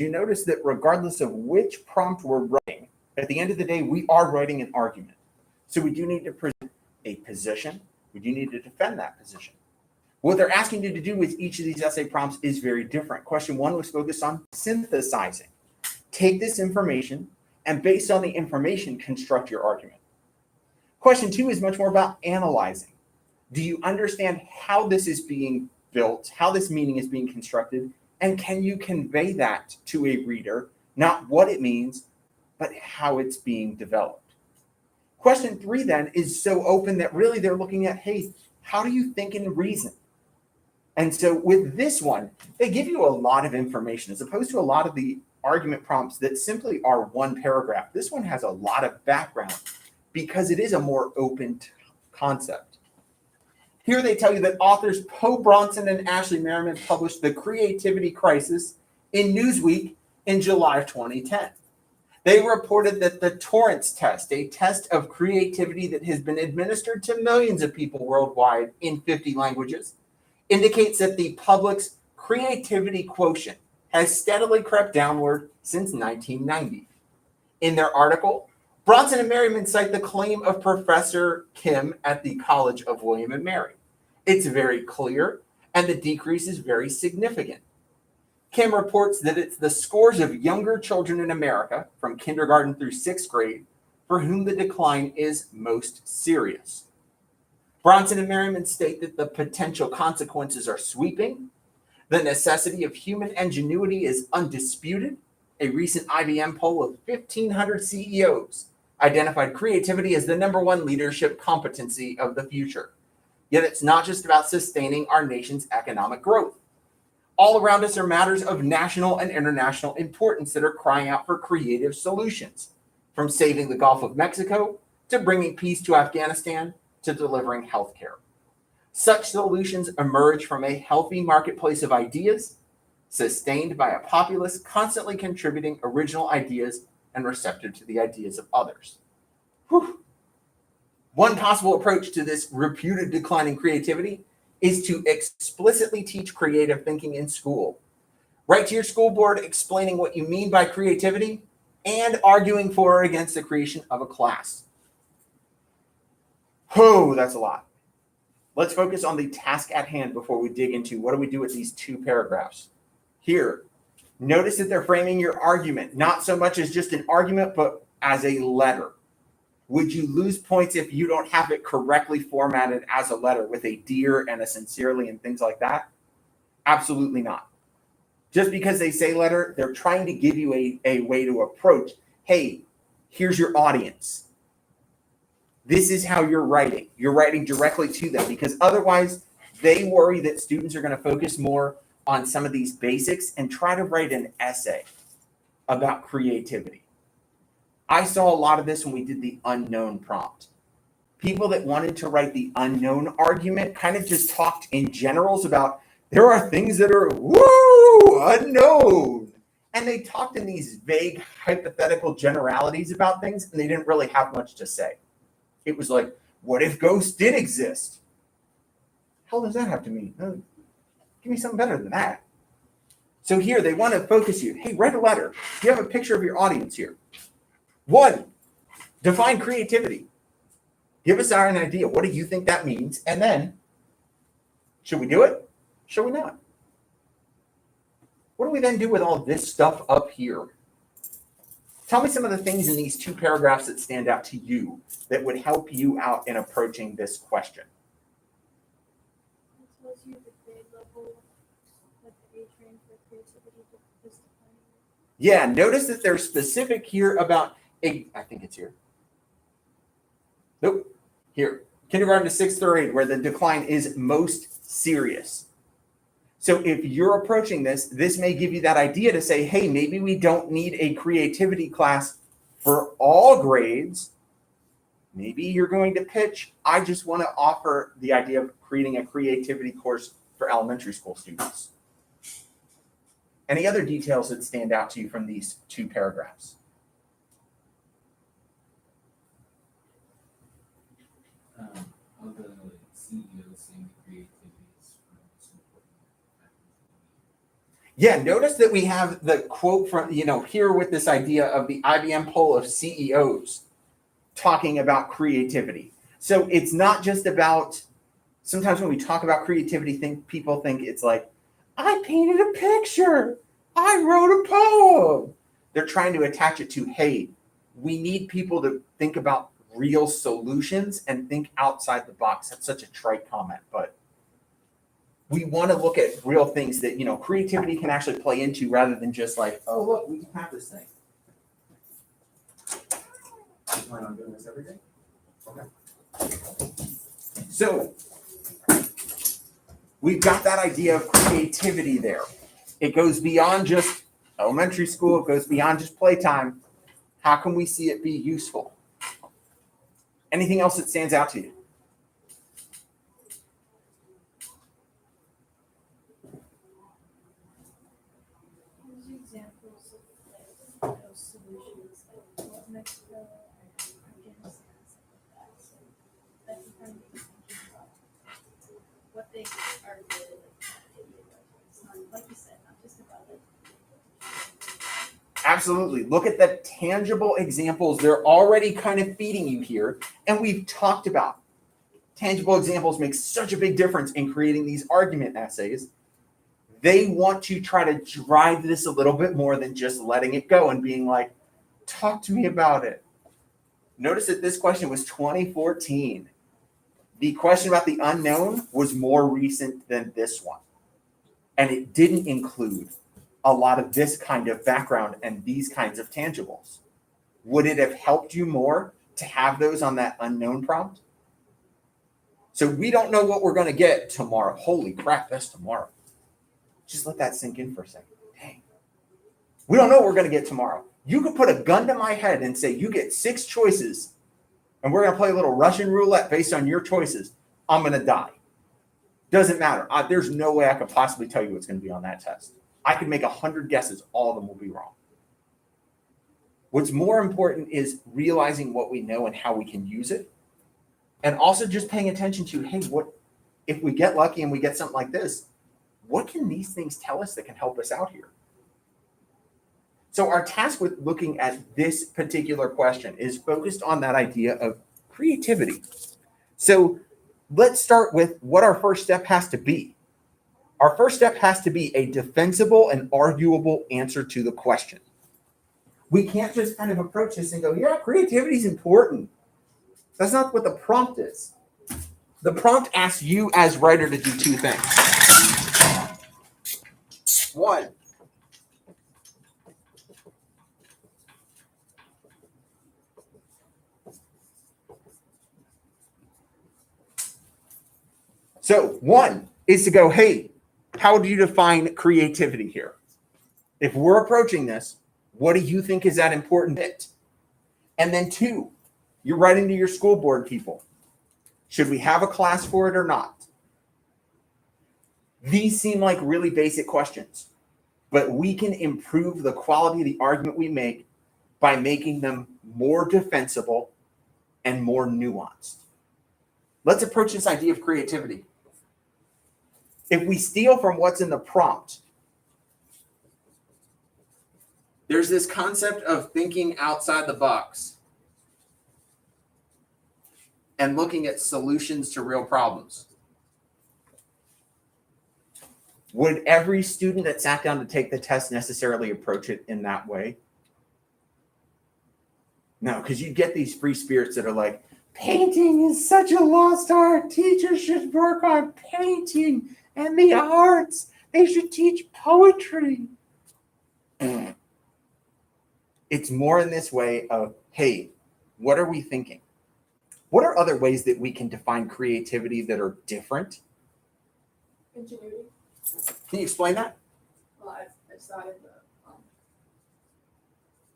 you notice that regardless of which prompt we're writing, at the end of the day, we are writing an argument. So we do need to present a position. We do need to defend that position. What they're asking you to do with each of these essay prompts is very different. Question 1 was focused on synthesizing. Take this information and based on the information, construct your argument. Question 2 is much more about analyzing. Do you understand how this is being built, how this meaning is being constructed, and can you convey that to a reader, not what it means, but how it's being developed? Question 3 then is so open that really they're looking at, hey, how do you think and reason? And so with this one, they give you a lot of information as opposed to a lot of the argument prompts that simply are one paragraph. This one has a lot of background because it is a more open concept. Here they tell you that authors Poe Bronson and Ashley Merriman published The Creativity Crisis in Newsweek in July of 2010. They reported that the Torrance test, a test of creativity that has been administered to millions of people worldwide in 50 languages, indicates that the public's creativity quotient has steadily crept downward since 1990. In their article, Bronson and Merriman cite the claim of Professor Kim at the College of William and Mary. It's very clear, and the decrease is very significant. Kim reports that it's the scores of younger children in America, from kindergarten through 6th grade, for whom the decline is most serious. Bronson and Merriman state that the potential consequences are sweeping. The necessity of human ingenuity is undisputed. A recent IBM poll of 1,500 CEOs identified creativity as the #1 leadership competency of the future. Yet it's not just about sustaining our nation's economic growth. All around us are matters of national and international importance that are crying out for creative solutions, from saving the Gulf of Mexico to bringing peace to Afghanistan to delivering health care. Such solutions emerge from a healthy marketplace of ideas, sustained by a populace constantly contributing original ideas and receptive to the ideas of others. Whew. One possible approach to this reputed decline in creativity is to explicitly teach creative thinking in school. Write to your school board explaining what you mean by creativity and arguing for or against the creation of a class. Oh, that's a lot. Let's focus on the task at hand before we dig into what do we do with these 2 paragraphs. Here, notice that they're framing your argument, not so much as just an argument, but as a letter. Would you lose points if you don't have it correctly formatted as a letter with a dear and a sincerely and things like that? Absolutely not. Just because they say letter, they're trying to give you a way to approach, hey, here's your audience. This is how you're writing. You're writing directly to them because otherwise they worry that students are going to focus more on some of these basics and try to write an essay about creativity. I saw a lot of this when we did the unknown prompt. People that wanted to write the unknown argument kind of just talked in generals about there are things that are unknown. And they talked in these vague hypothetical generalities about things and they didn't really have much to say. It was like, what if ghosts did exist? How does that have to mean? Give me something better than that. So here they want to focus you. Hey, write a letter. You have a picture of your audience here. 1, define creativity. Give us an idea. What do you think that means? And then, should we do it? Should we not? What do we then do with all this stuff up here? Tell me some of the things in these 2 paragraphs that stand out to you that would help you out in approaching this question. It tells you the grade level, like the age range for creativity is declining. Yeah, notice that they're specific here about, I think it's here. Nope, here. Kindergarten to 6th grade, where the decline is most serious. So if you're approaching this, this may give you that idea to say, hey, maybe we don't need a creativity class for all grades. Maybe you're going to pitch, I just want to offer the idea of creating a creativity course for elementary school students. Any other details that stand out to you from these 2 paragraphs? All the CEOs saying creativity is most important. Yeah, notice that we have the quote from, here with this idea of the IBM poll of CEOs talking about creativity. So it's not just about, sometimes when we talk about creativity, people think it's like, I painted a picture, I wrote a poem. They're trying to attach it to, hey, we need people to think about real solutions and think outside the box. That's such a trite comment, but we want to look at real things that, creativity can actually play into rather than just like, oh, look, we can have this thing. You plan on doing this every day? Okay. So we've got that idea of creativity there. It goes beyond just elementary school. It goes beyond just playtime. How can we see it be useful? Anything else that stands out to you? Use examples of like those solutions, like what Mexico and Afghanistan, stuff like that. So that can kind of make you thinking about what they are really like. It's not, like you said, not just about it. Absolutely. Look at the tangible examples. They're already kind of feeding you here. And we've talked about tangible examples make such a big difference in creating these argument essays. They want to try to drive this a little bit more than just letting it go and being like, talk to me about it. Notice that this question was 2014. The question about the unknown was more recent than this one. And it didn't include a lot of this kind of background and these kinds of tangibles. Would it have helped you more to have those on that unknown prompt? So we don't know what we're going to get tomorrow. Holy crap, that's tomorrow. Just let that sink in for a second. Dang. We don't know what we're going to get tomorrow. You could put a gun to my head and say, you get 6 choices, and we're going to play a little Russian roulette based on your choices. I'm going to die. Doesn't matter. There's no way I could possibly tell you what's going to be on that test. I could make 100 guesses. All of them will be wrong. What's more important is realizing what we know and how we can use it. And also just paying attention to, hey, what if we get lucky and we get something like this, what can these things tell us that can help us out here? So our task with looking at this particular question is focused on that idea of creativity. So let's start with what our first step has to be. Our first step has to be a defensible and arguable answer to the question. We can't just kind of approach this and go, yeah, creativity is important. That's not what the prompt is. The prompt asks you as writer to do 2 things. 1, so 1 is to go, hey, how do you define creativity here? If we're approaching this, what do you think is that important bit? And then 2, you're writing to your school board people. Should we have a class for it or not? These seem like really basic questions, but we can improve the quality of the argument we make by making them more defensible and more nuanced. Let's approach this idea of creativity. If we steal from what's in the prompt, there's this concept of thinking outside the box and looking at solutions to real problems. Would every student that sat down to take the test necessarily approach it in that way? No, because you get these free spirits that are like, painting is such a lost art. Teachers should work on painting and the arts. They should teach poetry. It's more in this way of, hey, what are we thinking? What are other ways that we can define creativity that are different? Ingenuity. Can you explain that? Well, I started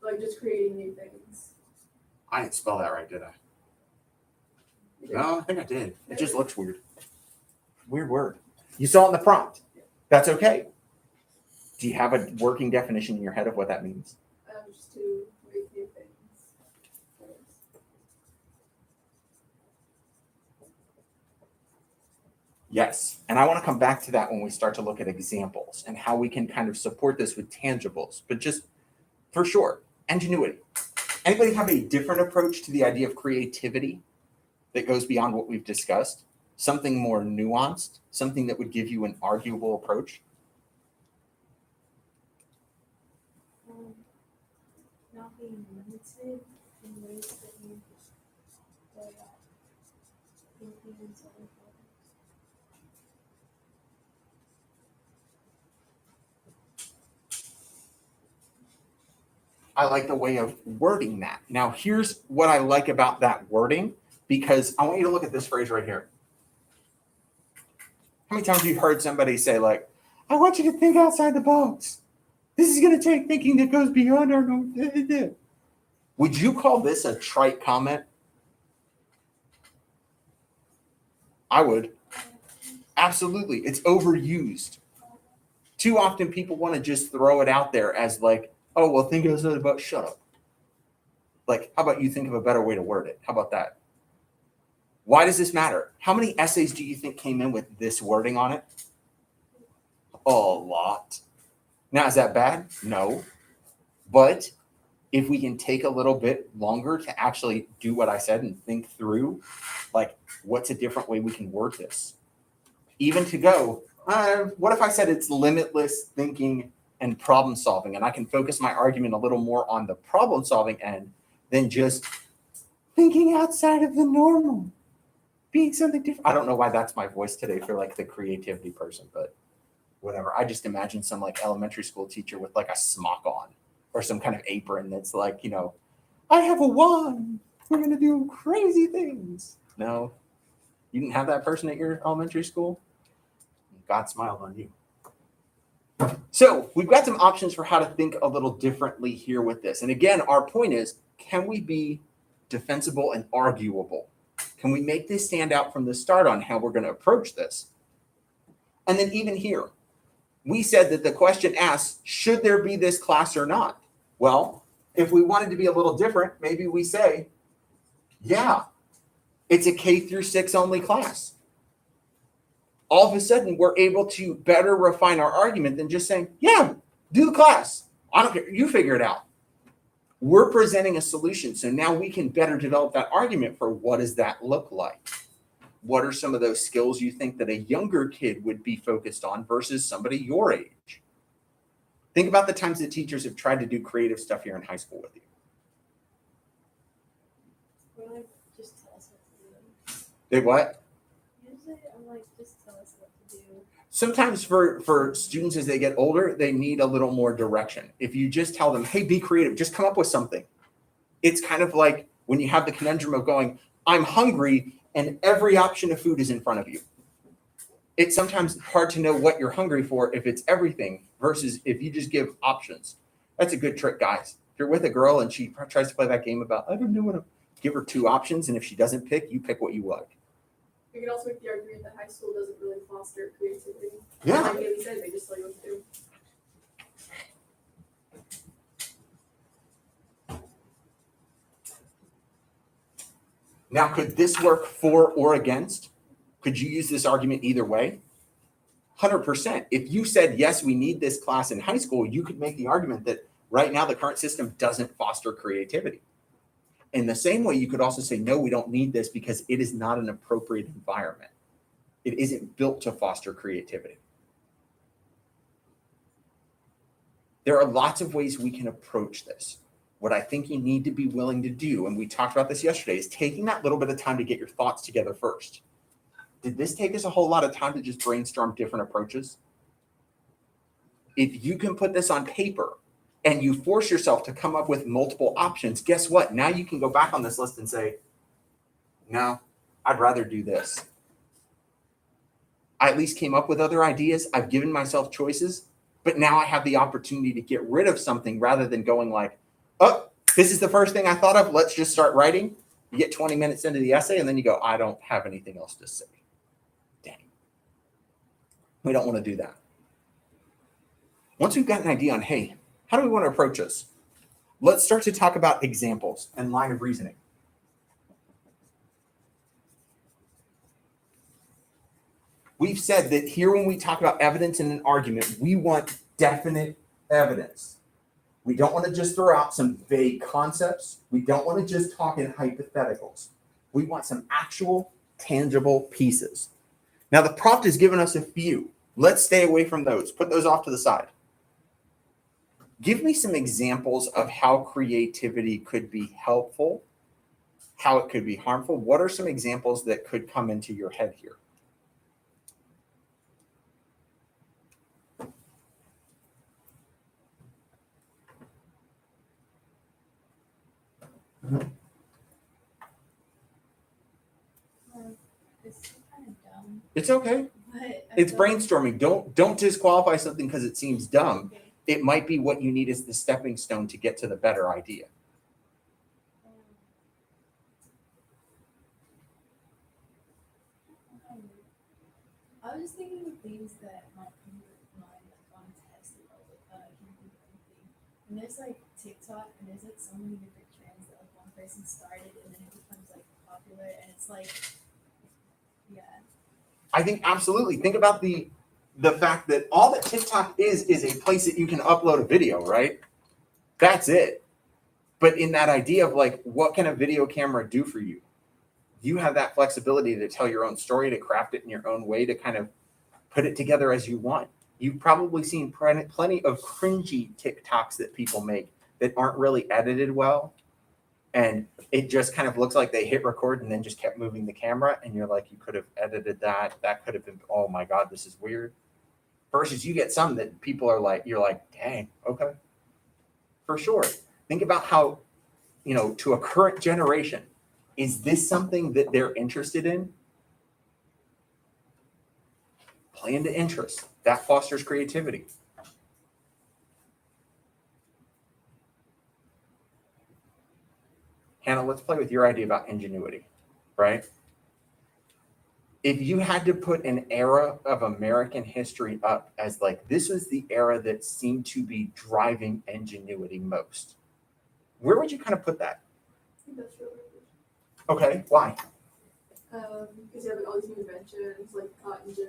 like just creating new things. I didn't spell that right, did I? You did. No, I think I did. It just looks weird. Weird word. You saw it in the prompt. That's okay. Do you have a working definition in your head of what that means? Just to make new things. Yes. And I want to come back to that when we start to look at examples and how we can kind of support this with tangibles, but just for sure, ingenuity. Anybody have a different approach to the idea of creativity that goes beyond what we've discussed? Something more nuanced, something that would give you an arguable approach? Not being limited in ways that you go about thinking and solving problems. I like the way of wording that. Now, here's what I like about that wording, because I want you to look at this phrase right here. How many times have you heard somebody say, like, I want you to think outside the box. This is going to take thinking that goes beyond our norm. Would you call this a trite comment? I would. Absolutely. It's overused. Too often people want to just throw it out there as like, oh, well, think outside the box. Shut up. Like, how about you think of a better way to word it? How about that? Why does this matter? How many essays do you think came in with this wording on it? A lot. Now, is that bad? No. But if we can take a little bit longer to actually do what I said and think through, like, what's a different way we can word this? Even to go, what if I said it's limitless thinking and problem solving, and I can focus my argument a little more on the problem solving end than just thinking outside of the normal, being something different. I don't know why that's my voice today for like the creativity person, but whatever. I just imagine some like elementary school teacher with like a smock on or some kind of apron that's like, you know, I have a wand. We're going to do crazy things. No, you didn't have that person at your elementary school? God smiled on you. So we've got some options for how to think a little differently here with this. And again, our point is, can we be defensible and arguable? Can we make this stand out from the start on how we're going to approach this? And then even here, we said that the question asks, should there be this class or not? Well, if we wanted to be a little different, maybe we say, yeah, it's a K through 6 only class. All of a sudden, we're able to better refine our argument than just saying, yeah, do the class. I don't care. You figure it out. We're presenting a solution. So now we can better develop that argument for what does that look like? What are some of those skills you think that a younger kid would be focused on versus somebody your age? Think about the times that teachers have tried to do creative stuff here in high school with you. Or like, just tell us what to do. They what? Usually I'm like, just tell us what to do. Sometimes for students as they get older, they need a little more direction. If you just tell them, hey, be creative, just come up with something. It's kind of like when you have the conundrum of going, I'm hungry, and every option of food is in front of you. It's sometimes hard to know what you're hungry for if it's everything versus if you just give options. That's a good trick, guys. If you're with a girl and she tries to play that game about, I don't know what to, give her 2 options, and if she doesn't pick, you pick what you like. You can also make the argument that high school doesn't really foster creativity. Yeah. Like Haley said, they just tell you what to do. Now, could this work for or against? Could you use this argument either way? 100%. If you said, yes, we need this class in high school, you could make the argument that right now the current system doesn't foster creativity. In the same way, you could also say, no, we don't need this because it is not an appropriate environment. It isn't built to foster creativity. There are lots of ways we can approach this. What I think you need to be willing to do, and we talked about this yesterday, is taking that little bit of time to get your thoughts together first. Did this take us a whole lot of time to just brainstorm different approaches? If you can put this on paper and you force yourself to come up with multiple options, guess what? Now you can go back on this list and say, no, I'd rather do this. I at least came up with other ideas. I've given myself choices, but now I have the opportunity to get rid of something rather than going like, oh, this is the first thing I thought of. Let's just start writing. You get 20 minutes into the essay and then you go, I don't have anything else to say. Dang. We don't want to do that. Once we've got an idea on, hey, how do we want to approach this? Let's start to talk about examples and line of reasoning. We've said that here when we talk about evidence in an argument, we want definite evidence. We don't want to just throw out some vague concepts. We don't want to just talk in hypotheticals. We want some actual, tangible pieces. Now, the prompt has given us a few. Let's stay away from those. Put those off to the side. Give me some examples of how creativity could be helpful, how it could be harmful. What are some examples that could come into your head here? It's kind of dumb, It's okay. but I It's feel like- brainstorming. Don't disqualify something because it seems dumb. Okay. It might be what you need as the stepping stone to get to the better idea. I was thinking of things that might come to mind like on a test or can think of anything. And there's like TikTok and there's like so many different trends that like one person started and then it becomes like popular and it's like yeah. I think absolutely. Think about the fact that all that TikTok is a place that you can upload a video, right? That's it. But in that idea of like, what can a video camera do for you? You have that flexibility to tell your own story, to craft it in your own way, to kind of put it together as you want. You've probably seen plenty of cringy TikToks that people make that aren't really edited well. And it just kind of looks like they hit record and then just kept moving the camera. And you're like, you could have edited that. That could have been, oh my God, this is weird. Versus you get some that people are like, you're like, dang, okay. For sure. Think about how, to a current generation, is this something that they're interested in? Play into interest. That fosters creativity. Hannah, let's play with your idea about ingenuity, right? If you had to put an era of American history up as like, this was the era that seemed to be driving ingenuity most, where would you kind of put that? Industrial revolution. Okay, why? Because you have like all these new inventions like cotton gin,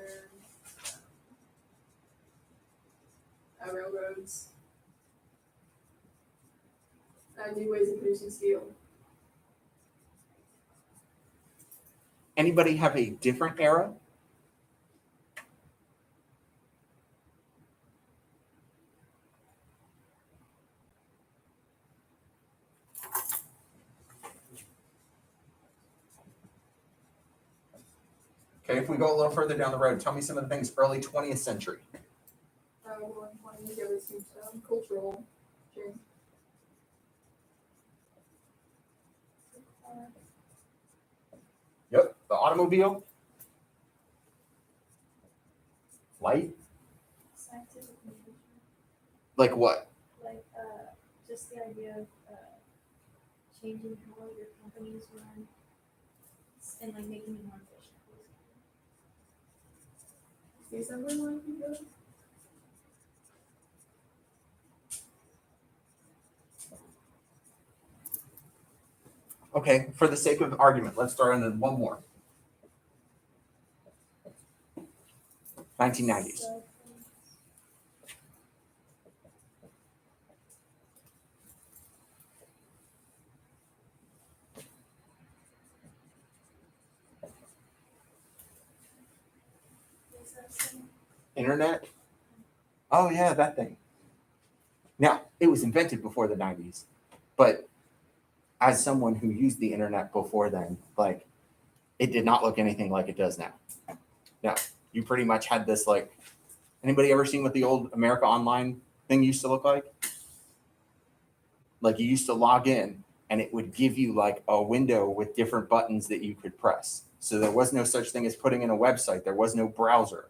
railroads, new ways of producing steel. Anybody have a different era? Okay, if we go a little further down the road, tell me some of the things early 20th century. Well, in 20s, you have this cultural change. Yep, the automobile. Light. Scientific innovation, Like what? like just the idea of changing how your companies run and like making them more efficient. The assembly line can go. Okay, for the sake of argument, let's throw in one more. 1990s. So, is that some- Internet. Oh yeah, that thing. Now, it was invented before the 90s, but as someone who used the internet before then, like it did not look anything like it does now. Now, you pretty much had this like, anybody ever seen what the old America Online thing used to look like? Like you used to log in and it would give you like a window with different buttons that you could press. So there was no such thing as putting in a website. There was no browser.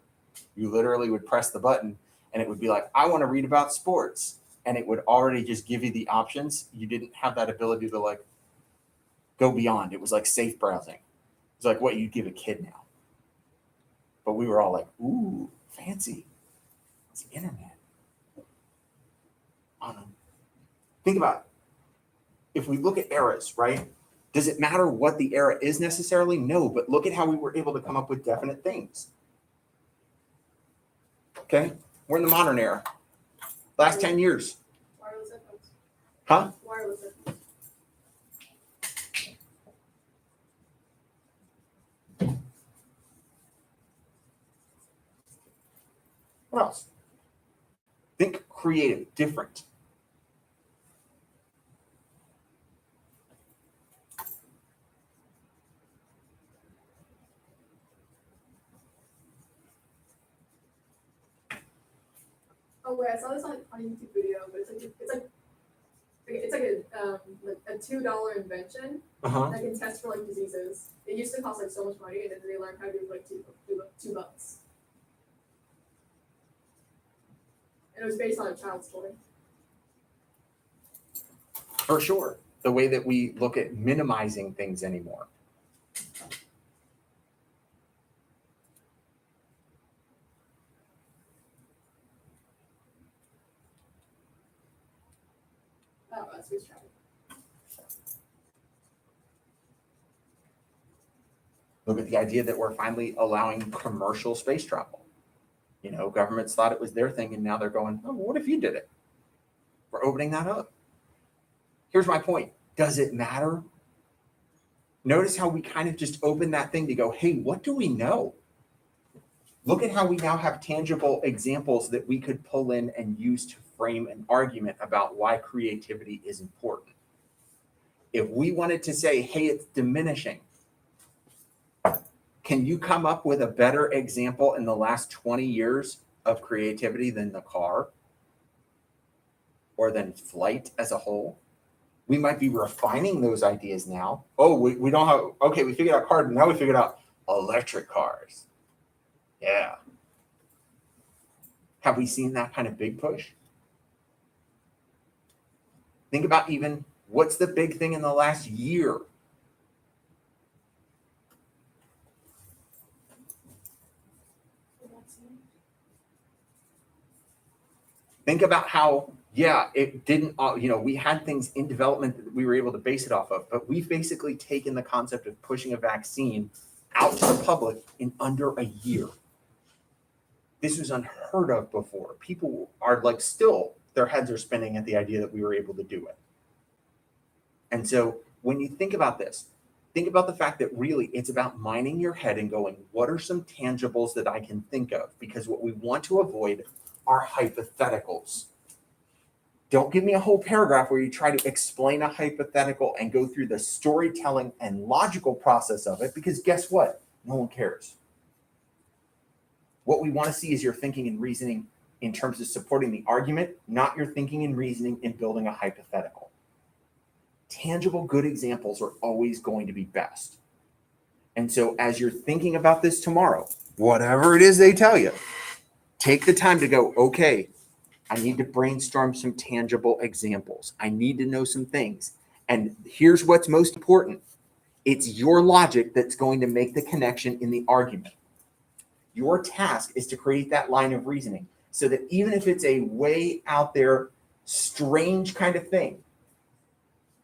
You literally would press the button and it would be like, I want to read about sports. And it would already just give you the options. You didn't have that ability to like go beyond. It was like safe browsing. It's like what you'd give a kid now. But we were all like, ooh, fancy. It's the internet. Think about it. If we look at eras, right? Does it matter what the era is necessarily? No, but look at how we were able to come up with definite things. Okay, we're in the modern era. Last 10 years. Wireless headphones. Huh? Wireless headphones. What else? Think creative, different. Oh wait, I saw this on a YouTube video, but it's like a $2 invention Uh-huh. that can test for like diseases. It used to cost like so much money, and then they learned how to do it for like $2. And it was based on a child's toy. For sure. The way that we look at minimizing things anymore. Oh, space travel. Look at the idea that we're finally allowing commercial space travel. You know, governments thought it was their thing, and now they're going, oh, what if you did it? We're opening that up. Here's my point. Does it matter? Notice how we kind of just open that thing to go, hey, what do we know? Look at how we now have tangible examples that we could pull in and use to frame an argument about why creativity is important. If we wanted to say, hey, it's diminishing, can you come up with a better example in the last 20 years of creativity than the car or than flight as a whole? We might be refining those ideas now. Oh, we don't have, okay, we figured out cars, now we figured out electric cars. Yeah. Have we seen that kind of big push? Think about even what's the big thing in the last year? Think about how, yeah, it didn't, we had things in development that we were able to base it off of, but we've basically taken the concept of pushing a vaccine out to the public in under a year. This was unheard of before. People are like still, their heads are spinning at the idea that we were able to do it. And so when you think about this, think about the fact that really it's about mining your head and going, what are some tangibles that I can think of? Because what we want to avoid are hypotheticals. Don't give me a whole paragraph where you try to explain a hypothetical and go through the storytelling and logical process of it, because guess what? No one cares. What we want to see is your thinking and reasoning in terms of supporting the argument, not your thinking and reasoning in building a hypothetical. Tangible, good examples are always going to be best. And so as you're thinking about this tomorrow, whatever it is they tell you, take the time to go, okay, I need to brainstorm some tangible examples. I need to know some things. And here's what's most important. It's your logic that's going to make the connection in the argument. Your task is to create that line of reasoning so that even if it's a way out there, strange kind of thing,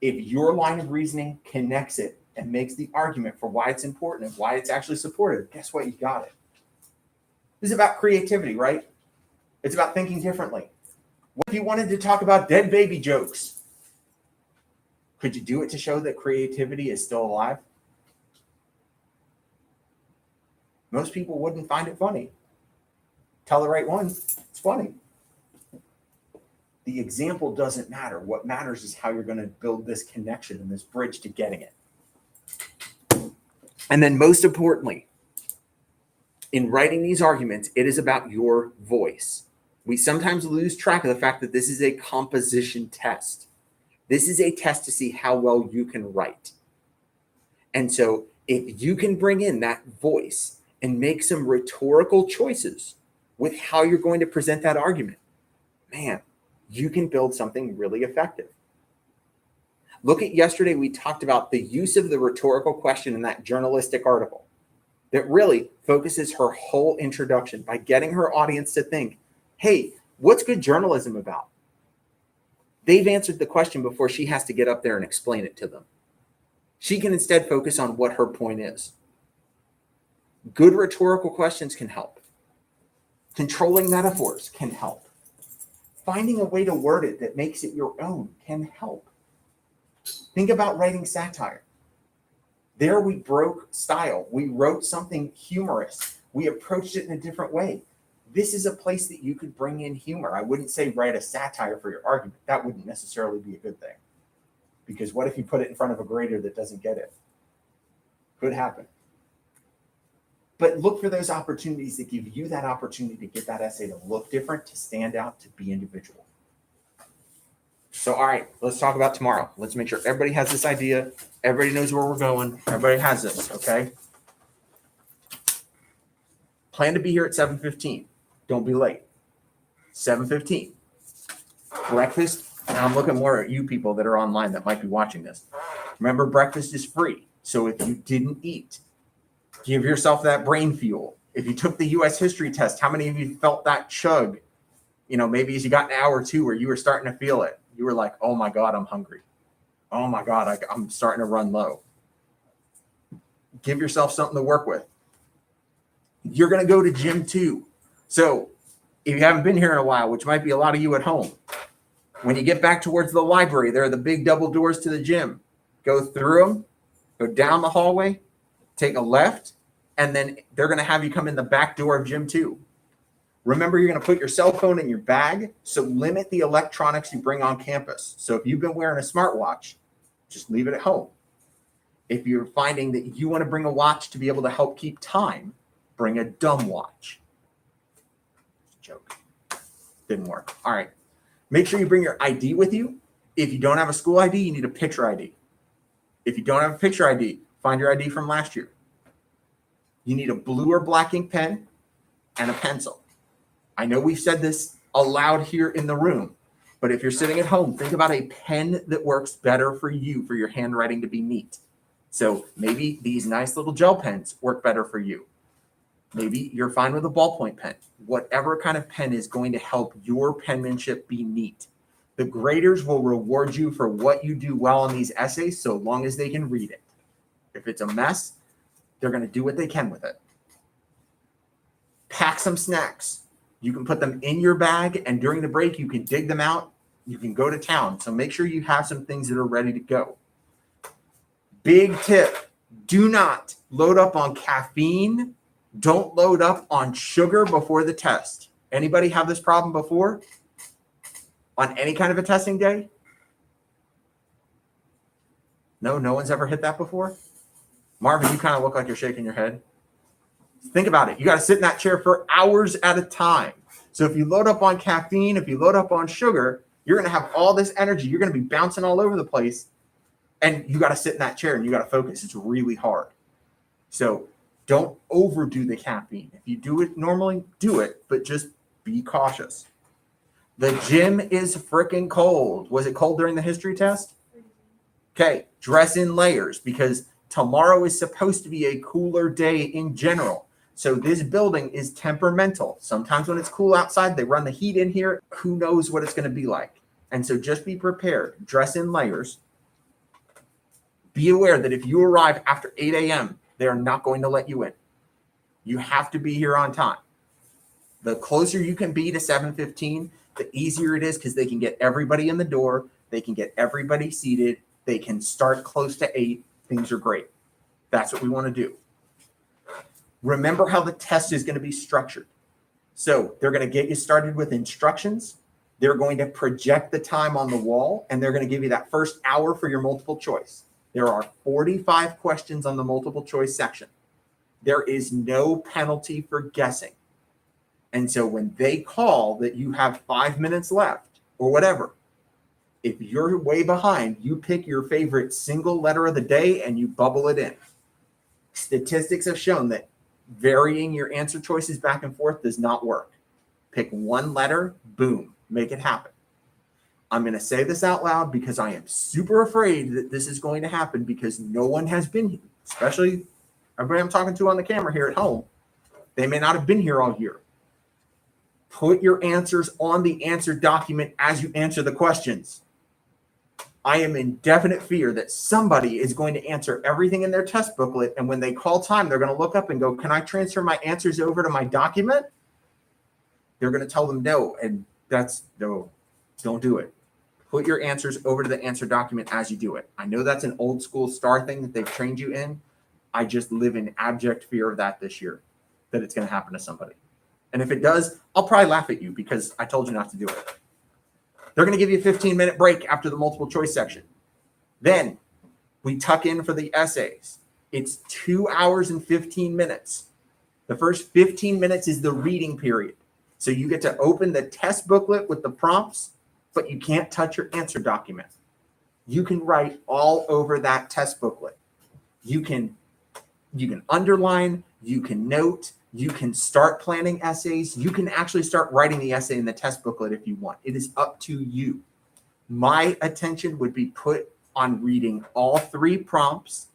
if your line of reasoning connects it and makes the argument for why it's important and why it's actually supported, guess what? You got it. This is about creativity, right? It's about thinking differently. What if you wanted to talk about dead baby jokes? Could you do it to show that creativity is still alive? Most people wouldn't find it funny. Tell the right one, it's funny. The example doesn't matter. What matters is how you're going to build this connection and this bridge to getting it. And then most importantly, in writing these arguments, it is about your voice. We sometimes lose track of the fact that this is a composition test. This is a test to see how well you can write. And so if you can bring in that voice and make some rhetorical choices with how you're going to present that argument, man, you can build something really effective. Look at yesterday, we talked about the use of the rhetorical question in that journalistic article that really focuses her whole introduction by getting her audience to think, hey, what's good journalism about? They've answered the question before she has to get up there and explain it to them. She can instead focus on what her point is. Good rhetorical questions can help. Controlling metaphors can help. Finding a way to word it that makes it your own can help. Think about writing satire. There we broke style. We wrote something humorous. We approached it in a different way. This is a place that you could bring in humor. I wouldn't say write a satire for your argument. That wouldn't necessarily be a good thing. Because what if you put it in front of a grader that doesn't get it? Could happen. But look for those opportunities that give you that opportunity to get that essay to look different, to stand out, to be individual. So, all right, let's talk about tomorrow. Let's make sure everybody has this idea. Everybody knows where we're going. Everybody has this, okay? Plan to be here at 7:15. Don't be late. 7:15. Breakfast, and I'm looking more at you people that are online that might be watching this. Remember, breakfast is free. So if you didn't eat, give yourself that brain fuel. If you took the U.S. history test, how many of you felt that chug? You know, maybe as you got an hour or two where you were starting to feel it. You were like, oh my God, I'm hungry. Oh my God, I'm starting to run low. Give yourself something to work with. You're going to go to gym 2. So if you haven't been here in a while, which might be a lot of you at home, when you get back towards the library, there are the big double doors to the gym. Go through them, go down the hallway, take a left, and then they're going to have you come in the back door of gym 2. Remember, you're going to put your cell phone in your bag, so limit the electronics you bring on campus. So if you've been wearing a smartwatch, just leave it at home. If you're finding that you want to bring a watch to be able to help keep time, bring a dumb watch. Joke. Didn't work. All right. Make sure you bring your ID with you. If you don't have a school ID, you need a picture ID. If you don't have a picture ID, find your ID from last year. You need a blue or black ink pen and a pencil. I know we've said this aloud here in the room, but if you're sitting at home, think about a pen that works better for you, for your handwriting to be neat. So maybe these nice little gel pens work better for you. Maybe you're fine with a ballpoint pen. Whatever kind of pen is going to help your penmanship be neat. The graders will reward you for what you do well on these essays so long as they can read it. If it's a mess, they're going to do what they can with it. Pack some snacks. You can put them in your bag, and during the break, you can dig them out. You can go to town. So make sure you have some things that are ready to go. Big tip, do not load up on caffeine. Don't load up on sugar before the test. Anybody have this problem before? On any kind of a testing day? No one's ever hit that before? Marvin, you kind of look like you're shaking your head. Think about it. You got to sit in that chair for hours at a time. So if you load up on caffeine, if you load up on sugar, you're going to have all this energy. You're going to be bouncing all over the place. And you got to sit in that chair and you got to focus. It's really hard. So don't overdo the caffeine. If you do it normally, do it, but just be cautious. The gym is freaking cold. Was it cold during the history test? Okay, dress in layers because tomorrow is supposed to be a cooler day in general. So this building is temperamental. Sometimes when it's cool outside, they run the heat in here. Who knows what it's going to be like? And so just be prepared. Dress in layers. Be aware that if you arrive after 8 a.m., they are not going to let you in. You have to be here on time. The closer you can be to 7:15, the easier it is because they can get everybody in the door. They can get everybody seated. They can start close to 8. Things are great. That's what we want to do. Remember how the test is going to be structured. So they're going to get you started with instructions. They're going to project the time on the wall, and they're going to give you that first hour for your multiple choice. There are 45 questions on the multiple choice section. There is no penalty for guessing. And so when they call that you have 5 minutes left or whatever, if you're way behind, you pick your favorite single letter of the day and you bubble it in. Statistics have shown that varying your answer choices back and forth does not work. Pick one letter, boom, make it happen. I'm going to say this out loud because I am super afraid that this is going to happen because no one has been here, especially everybody I'm talking to on the camera here at home. They may not have been here all year. Put your answers on the answer document as you answer the questions. I am in definite fear that somebody is going to answer everything in their test booklet, and when they call time, they're going to look up and go, can I transfer my answers over to my document? they're going to tell them no. And that's no, don't do it. Put your answers over to the answer document as you do it. I know that's an old school STAR thing that they've trained you in. I just live in abject fear of that this year, that it's going to happen to somebody. And if it does, I'll probably laugh at you because I told you not to do it. They're going to give you a 15-minute break after the multiple choice section. Then we tuck in for the essays. It's 2 hours and 15 minutes. The first 15 minutes is the reading period. So you get to open the test booklet with the prompts, but you can't touch your answer document. You can write all over that test booklet. You can underline, you can note, you can start planning essays. You can actually start writing the essay in the test booklet if you want. It is up to you. My attention would be put on reading all 3 prompts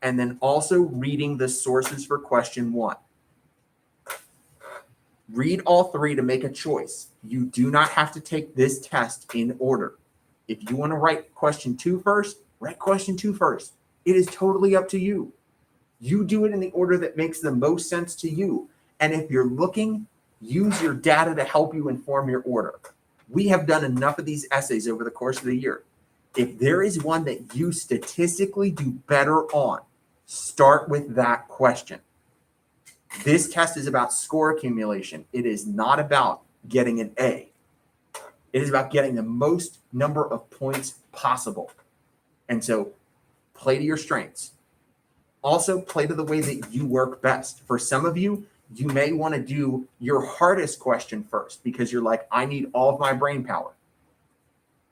and then also reading the sources for question 1. Read all 3 to make a choice. You do not have to take this test in order. If you want to write question 2 first, write question 2 first. It is totally up to you. You do it in the order that makes the most sense to you. And if you're looking, use your data to help you inform your order. We have done enough of these essays over the course of the year. If there is one that you statistically do better on, start with that question. This test is about score accumulation. It is not about getting an A. It is about getting the most number of points possible. And so play to your strengths. Also, play to the way that you work best. For some of you, you may want to do your hardest question first because you're like, I need all of my brain power.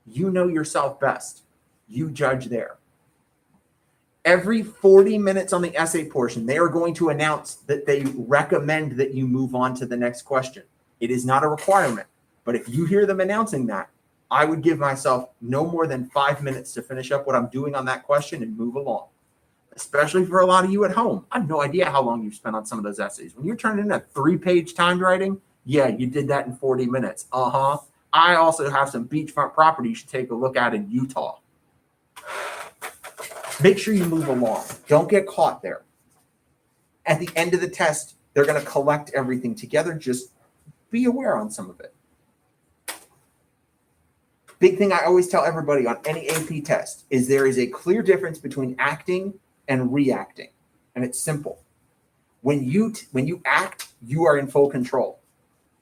You know yourself best. You judge there. Every 40 minutes on the essay portion, they are going to announce that they recommend that you move on to the next question. It is not a requirement, but if you hear them announcing that, I would give myself no more than 5 minutes to finish up what I'm doing on that question and move along. Especially for a lot of you at home. I have no idea how long you've spent on some of those essays. When you're turning in a 3-page timed writing, yeah, you did that in 40 minutes. I also have some beachfront property you should take a look at in Utah. Make sure you move along. Don't get caught there. At the end of the test, they're going to collect everything together. Just be aware on some of it. Big thing I always tell everybody on any AP test is there is a clear difference between acting and reacting. And it's simple. When you act, you are in full control.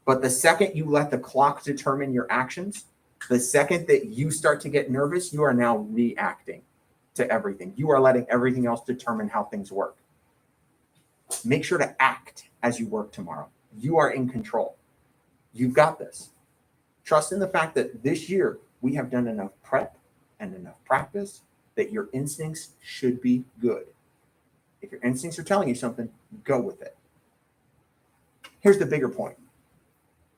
But the second you let the clock determine your actions, the second that you start to get nervous, you are now reacting to everything. You are letting everything else determine how things work. Make sure to act as you work tomorrow. You are in control. You've got this. Trust in the fact that this year we have done enough prep and enough practice that your instincts should be good. If your instincts are telling you something, go with it. Here's the bigger point.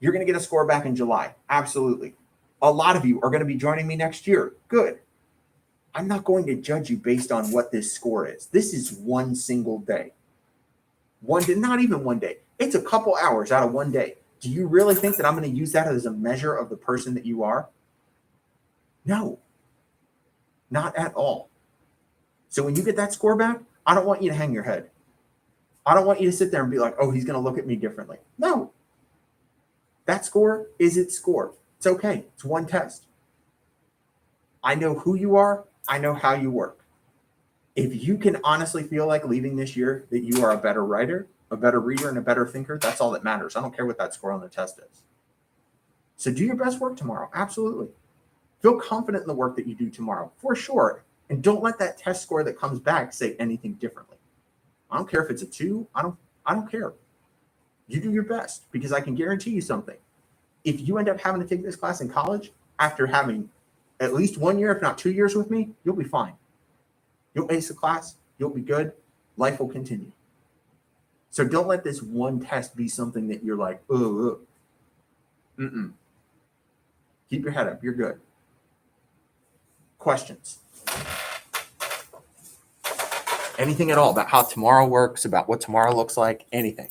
You're going to get a score back in July. Absolutely. A lot of you are going to be joining me next year. Good. I'm not going to judge you based on what this score is. This is one single day. Not even one day. It's a couple hours out of one day. Do you really think that I'm going to use that as a measure of the person that you are? No, not at all. So when you get that score back, I don't want you to hang your head. I don't want you to sit there and be like, oh, he's going to look at me differently. No. That score is its score. It's okay. It's one test. I know who you are. I know how you work. If you can honestly feel like leaving this year that you are a better writer, a better reader, and a better thinker, that's all that matters. I don't care what that score on the test is. So do your best work tomorrow. Absolutely. Feel confident in the work that you do tomorrow, for sure. And don't let that test score that comes back say anything differently. I don't care if it's a 2. I don't care. You do your best, because I can guarantee you something. If you end up having to take this class in college after having at least 1 year, if not 2 years with me, you'll be fine. You'll ace the class. You'll be good. Life will continue. So don't let this one test be something that you're like, oh. Keep your head up. You're good. Questions? Anything at all about how tomorrow works, about what tomorrow looks like, anything?